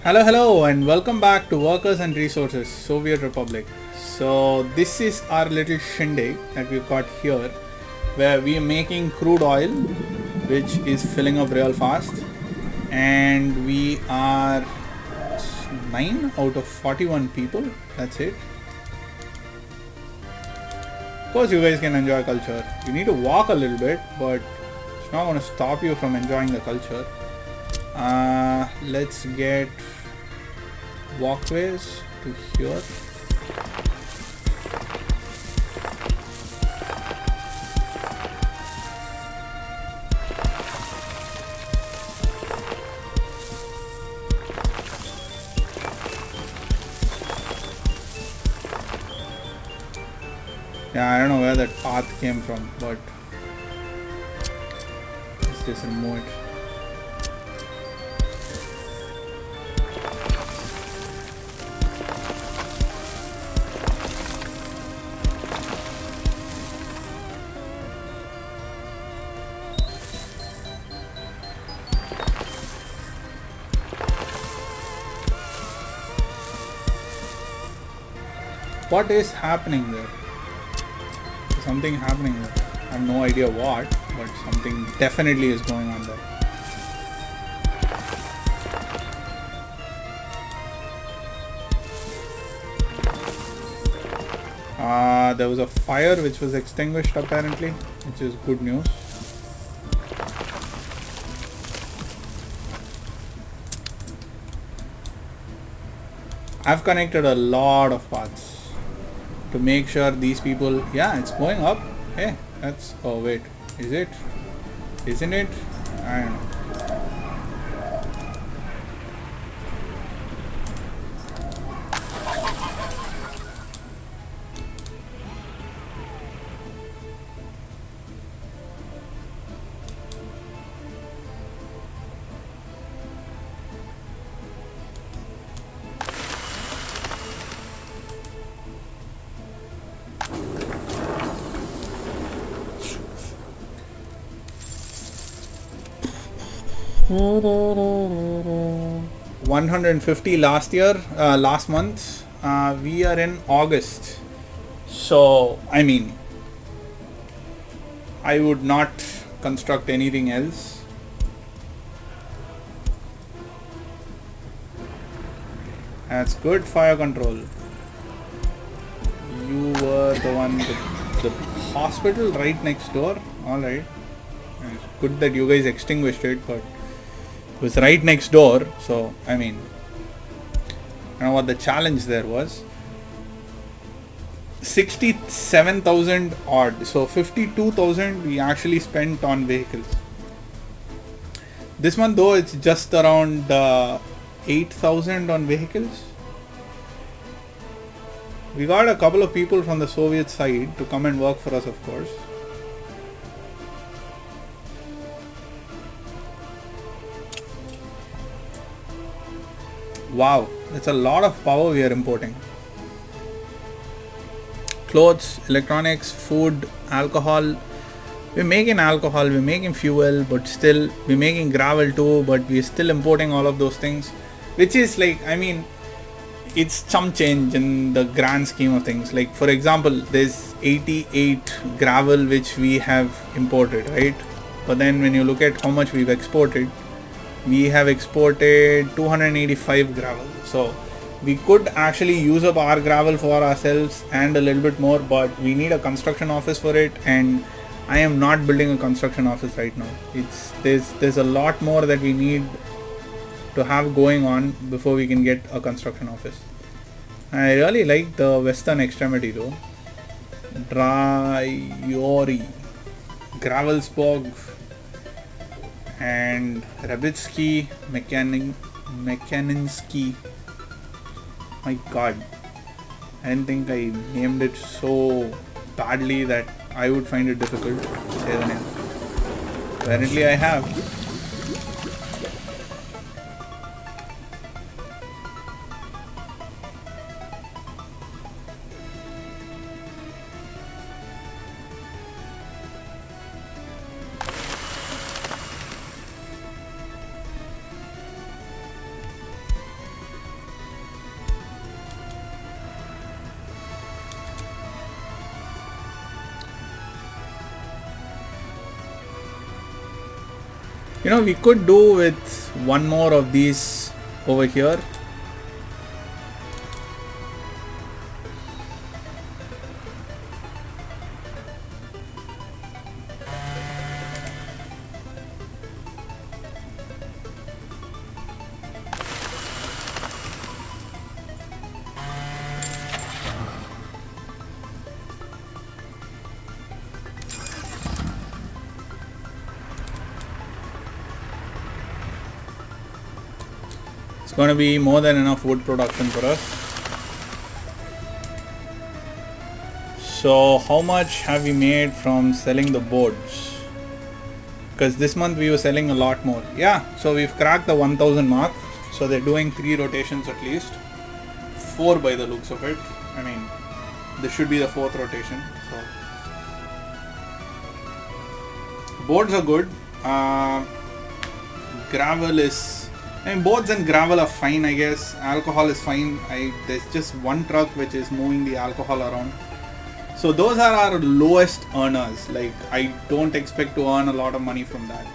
Hello, and welcome back to Workers and Resources, Soviet Republic. So, this is our little shindig that we've got here, where we are making crude oil, which is filling up real fast, and we are 9 out of 41 people. That's it. Of course, you guys can enjoy culture. You need to walk a little bit, but it's not going to stop you from enjoying the culture. Let's get walkways to here. Yeah, I don't know where that path came from, but let's just remove it. What is happening there? Something happening there. I have no idea what, but something definitely is going on there. There was a fire which was extinguished apparently, which is good news. I've connected a lot of paths to make sure these people, yeah, it's going up. Hey, that's, oh wait, is it? Isn't it? I don't know. $150 last month. We are in August, so I mean, I would not construct anything else. That's good. Fire control. You were the one with the hospital right next door. Alright, it's good that you guys extinguished it, but it was right next door, so I mean, I don't know what the challenge there was. 67,000 odd, so 52,000 we actually spent on vehicles. This month though, it's just around 8,000 on vehicles. We got a couple of people from the Soviet side to come and work for us, of course. Wow, that's a lot of power we are importing. Clothes, electronics, food, alcohol. We're making alcohol, we're making fuel, but still we're making gravel too, but we're still importing all of those things, which is like, I mean, it's some change in the grand scheme of things. Like for example, there's 88 gravel which we have imported, right? But then when you look at how much we've exported, we have exported 285 gravel. So we could actually use up our gravel for ourselves and a little bit more, but we need a construction office for it, and I am not building a construction office right now. There's a lot more that we need to have going on before we can get a construction office. I really like the western extremity though. Dryori, Gravelsburg, and Rabitsky, Mechaninsky. My god, I didn't think I named it so badly that I would find it difficult to say the name. Apparently I have. You know, we could do with one more of these over here. It's going to be more than enough wood production for us. So how much have we made from selling the boards? Because this month we were selling a lot more. Yeah, so we've cracked the 1000 mark. So they're doing 3 rotations at least. 4 by the looks of it. I mean, this should be the 4th rotation. So boards are good. Gravel is... I mean, boards and gravel are fine, I guess. Alcohol is fine. There's just one truck which is moving the alcohol around. So those are our lowest earners. Like, I don't expect to earn a lot of money from that.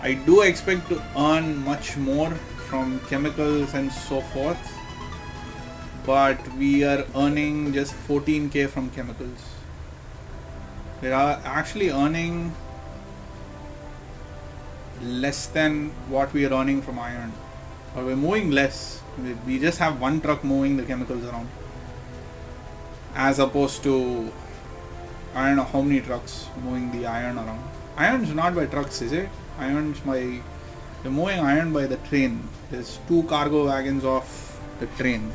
I do expect to earn much more from chemicals and so forth. But we are earning just 14k from chemicals. We are actually earning less than what we are earning from iron. But we're moving less. We just have one truck moving the chemicals around. As opposed to, I don't know how many trucks moving the iron around. Iron's not by trucks, is it? Iron's by... We're moving iron by the train. There's 2 cargo wagons off the train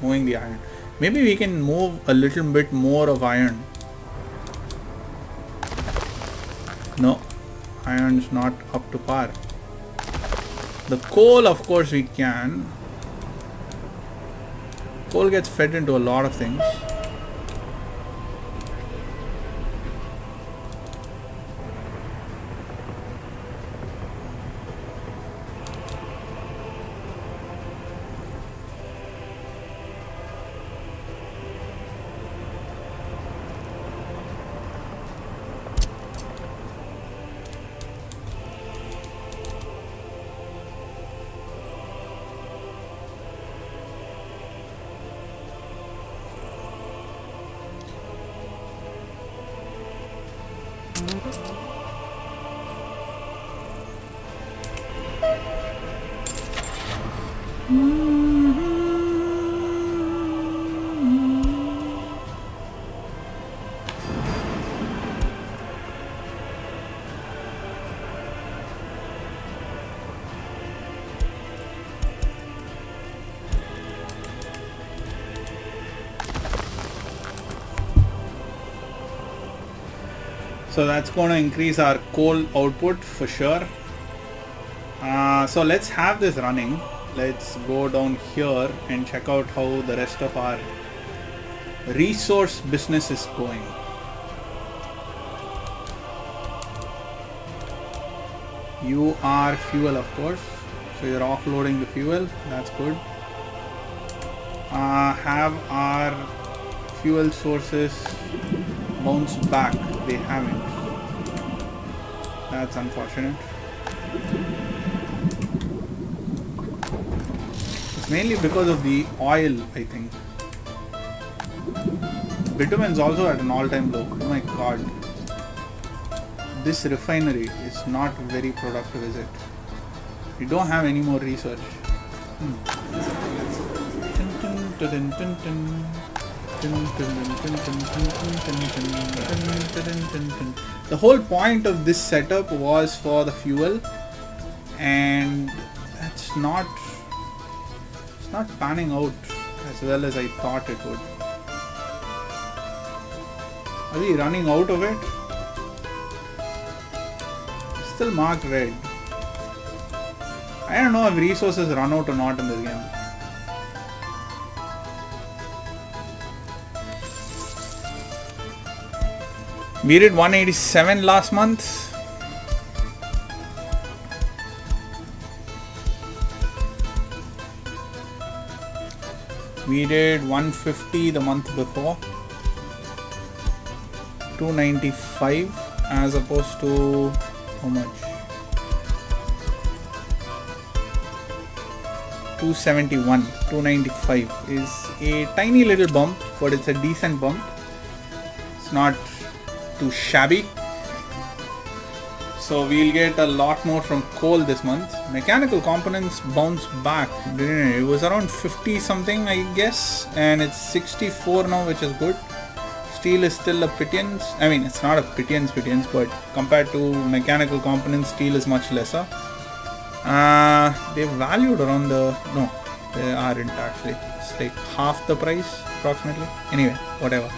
moving the iron. Maybe we can move a little bit more of iron. No. Iron's not up to par. The coal, of course, we can. Coal gets fed into a lot of things. So that's going to increase our coal output for sure. So let's have this running. Let's go down here and check out how the rest of our resource business is going. You are fuel, of course. So you're offloading the fuel. That's good. Have our fuel sources bounce back? They haven't. That's unfortunate. It's mainly because of the oil, I think. Bitumen's also at an all-time low. Oh my god. This refinery is not very productive, is it? We don't have any more research. The whole point of this setup was for the fuel, and it's not panning out as well as I thought it would. Are we running out of it? It's still marked red. I don't know if resources run out or not in this game. We did 187 last month. We did 150 the month before. 295 as opposed to how much? 271, 295 is a tiny little bump, but it's a decent bump. It's not too shabby. So we'll get a lot more from coal this month. Mechanical components bounced back, didn't it? It was around 50 something, I guess, and it's 64 now, which is good. Steel is still a pittance. I mean, it's not a pittance, but compared to mechanical components, steel is much lesser. They valued around no, they aren't actually. It's like half the price approximately. Anyway, whatever.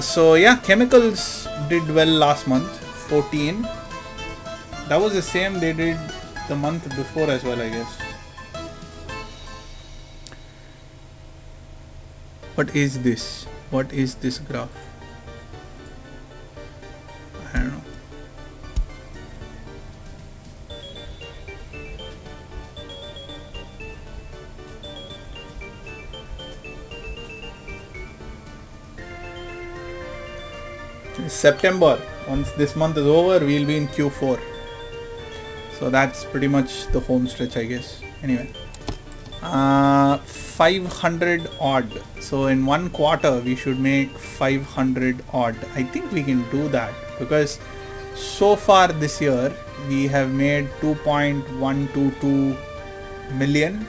So yeah, chemicals did well last month, 14. That was the same they did the month before as well, I guess. What is this? What is this graph? I don't know. September. Once this month is over, we'll be in Q4. So that's pretty much the home stretch, I guess. Anyway. 500 odd. So in one quarter we should make 500 odd. I think we can do that because so far this year we have made 2.122 million.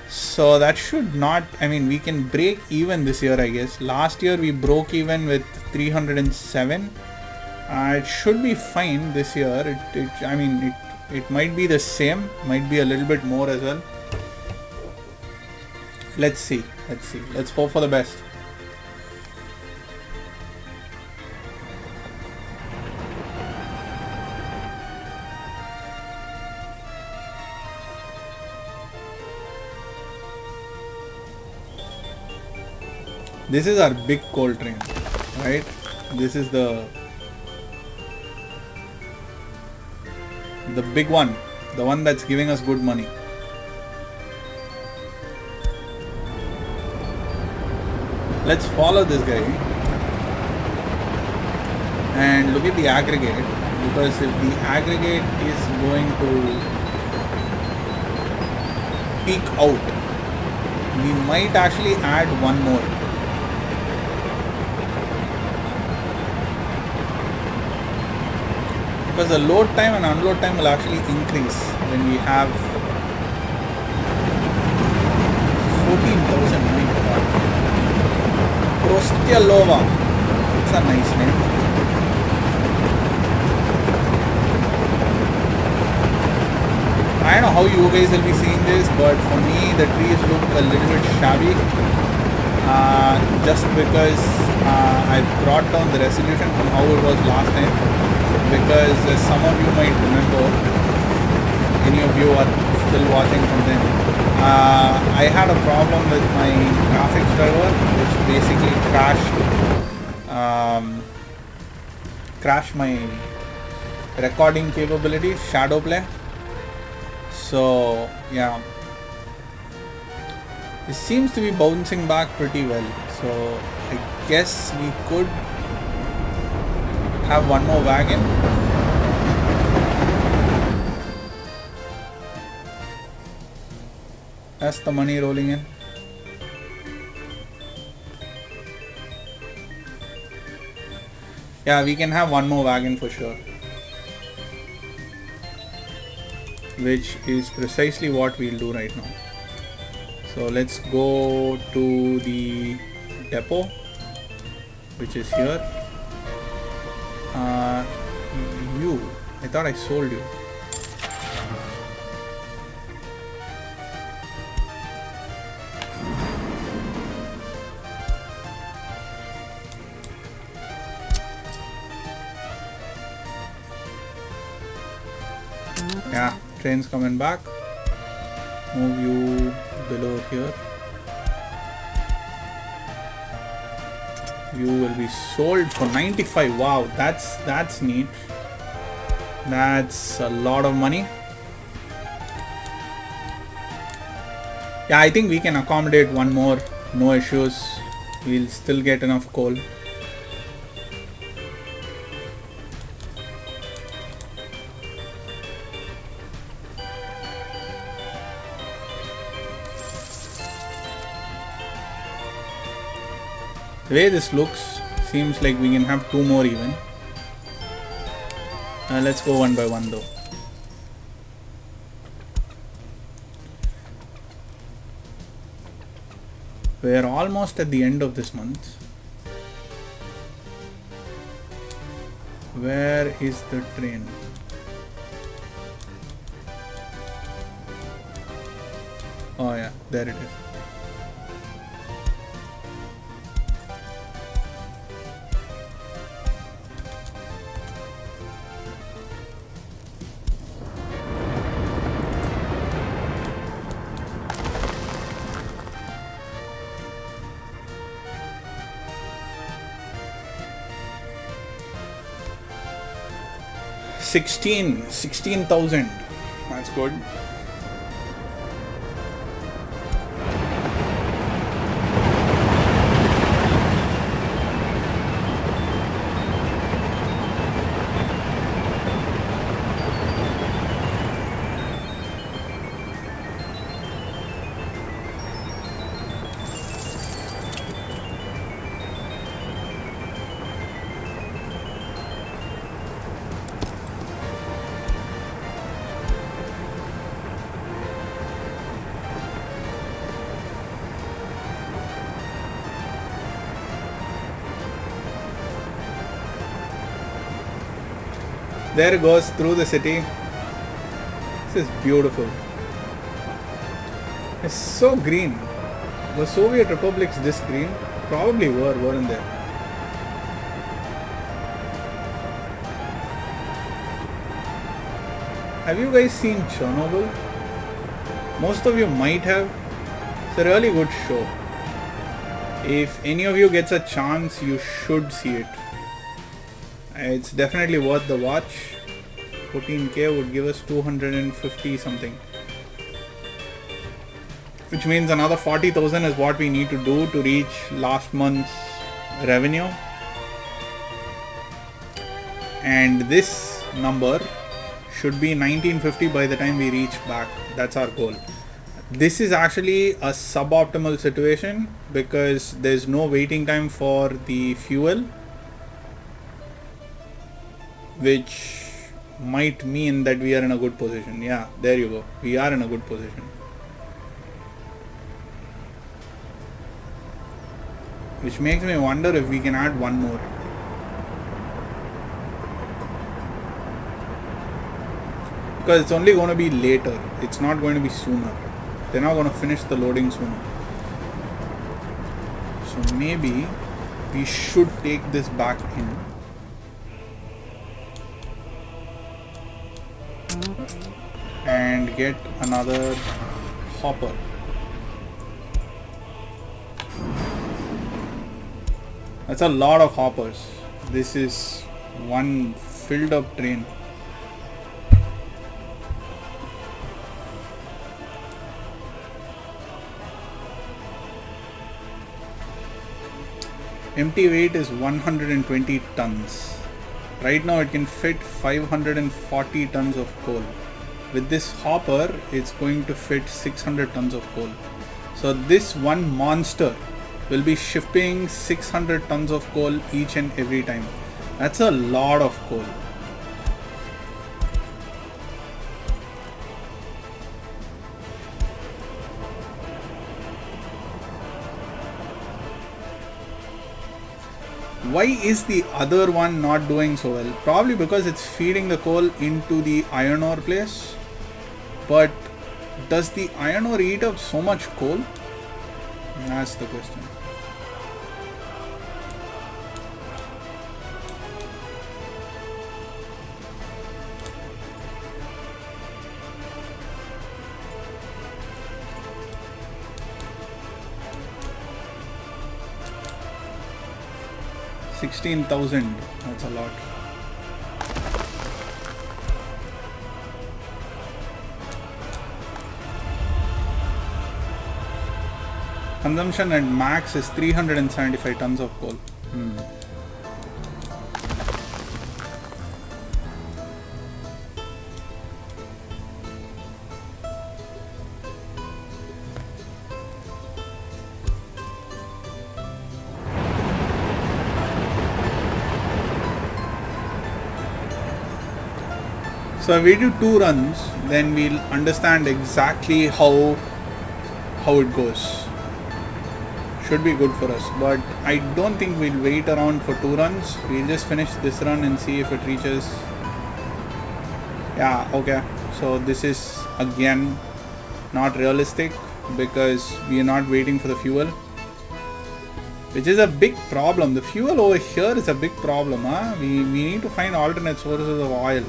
So that should not, I mean, we can break even this year, I guess. Last year we broke even with 307. It should be fine this year. It might be the same, might be a little bit more as well. Let's see. Let's hope for the best. This is our big coal train, right? This is the big one, the one that's giving us good money. Let's follow this guy and look at the aggregate, because if the aggregate is going to peak out, we might actually add one more. Because the load time and unload time will actually increase when we have 14,000 money per hour. Prostialova. It's a nice name. I don't know how you guys will be seeing this, but for me the trees look a little bit shabby. Just because I brought down the resolution from how it was last time. Because as some of you might remember, any of you are still watching from then, I had a problem with my graphics driver, which basically crashed my recording capability, shadow play. So yeah, it seems to be bouncing back pretty well. So I guess we could have one more wagon. That's the money rolling in. Yeah, we can have one more wagon for sure. Which is precisely what we'll do right now. So let's go to the depot, which is here. I thought I sold you. Yeah, train's coming back. Move you below here. You will be sold for 95. Wow, that's neat. That's a lot of money. Yeah, I think we can accommodate one more. No issues. We'll still get enough coal. The way this looks, seems like we can have 2 more even. Let's go one by one though. We're almost at the end of this month. Where is the train? Oh yeah, there it is. $16,000. That's good. There it goes through the city. This is beautiful. It's so green. The Soviet republics this green? Probably weren't they? Have you guys seen Chernobyl? Most of you might have. It's a really good show. If any of you gets a chance, you should see it. It's definitely worth the watch. 14k would give us 250 something. Which means another 40,000 is what we need to do to reach last month's revenue. And this number should be 1950 by the time we reach back. That's our goal. This is actually a suboptimal situation because there's no waiting time for the fuel, which might mean that we are in a good position. Yeah, there you go. We are in a good position. Which makes me wonder if we can add one more. Because it's only going to be later. It's not going to be sooner. They're not going to finish the loading sooner. So maybe we should take this back in. And get another hopper. That's a lot of hoppers. This is one filled up train. Empty weight is 120 tons. Right now it can fit 540 tons of coal. With this hopper, it's going to fit 600 tons of coal. So this one monster will be shipping 600 tons of coal each and every time. That's a lot of coal. Why is the other one not doing so well? Probably because it's feeding the coal into the iron ore place. But does the iron ore eat up so much coal? That's the question. $16,000. That's a lot. Consumption at max is 375 tons of coal. So if we do 2 runs, then we'll understand exactly how it goes. Should be good for us, but I don't think we'll wait around for 2 runs. We'll just finish this run and see if it reaches. Yeah, okay. So this is again not realistic because we are not waiting for the fuel, which is a big problem. The fuel over here is a big problem. We need to find alternate sources of oil.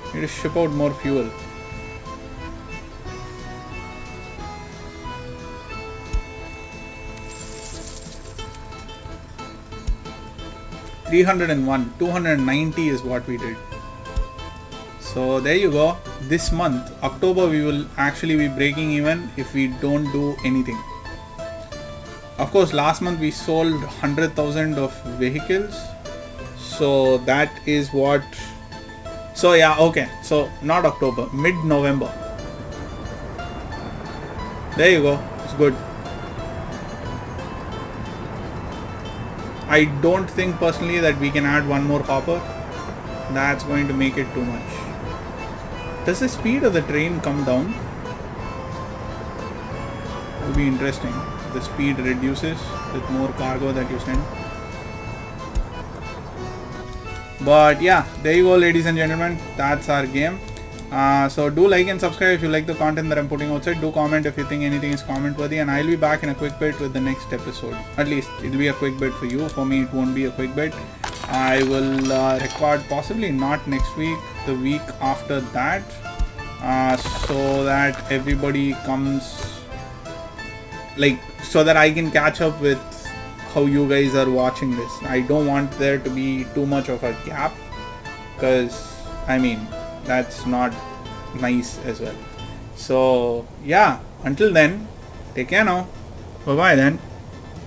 We need to ship out more fuel. $301, 290 is what we did. So there you go. This month, October, we will actually be breaking even if we don't do anything. Of course, last month we sold 100,000 of vehicles. So that is what. So yeah, okay. So not October, mid-November. There you go. It's good. I don't think personally that we can add one more hopper. That's going to make it too much. Does the speed of the train come down? It will be interesting. The speed reduces with more cargo that you send. But yeah, there you go, ladies and gentlemen. That's our game. So do like and subscribe if you like the content that I'm putting outside. Do comment if you think anything is comment worthy, and I'll be back in a quick bit with the next episode. At least it'll be a quick bit for you. For me, it won't be a quick bit. I will record possibly not next week, the week after that, so that everybody comes, like, so that I can catch up with how you guys are watching this. I don't want there to be too much of a gap, because I mean that's not nice as well. So yeah, until then, take care now. Bye bye then.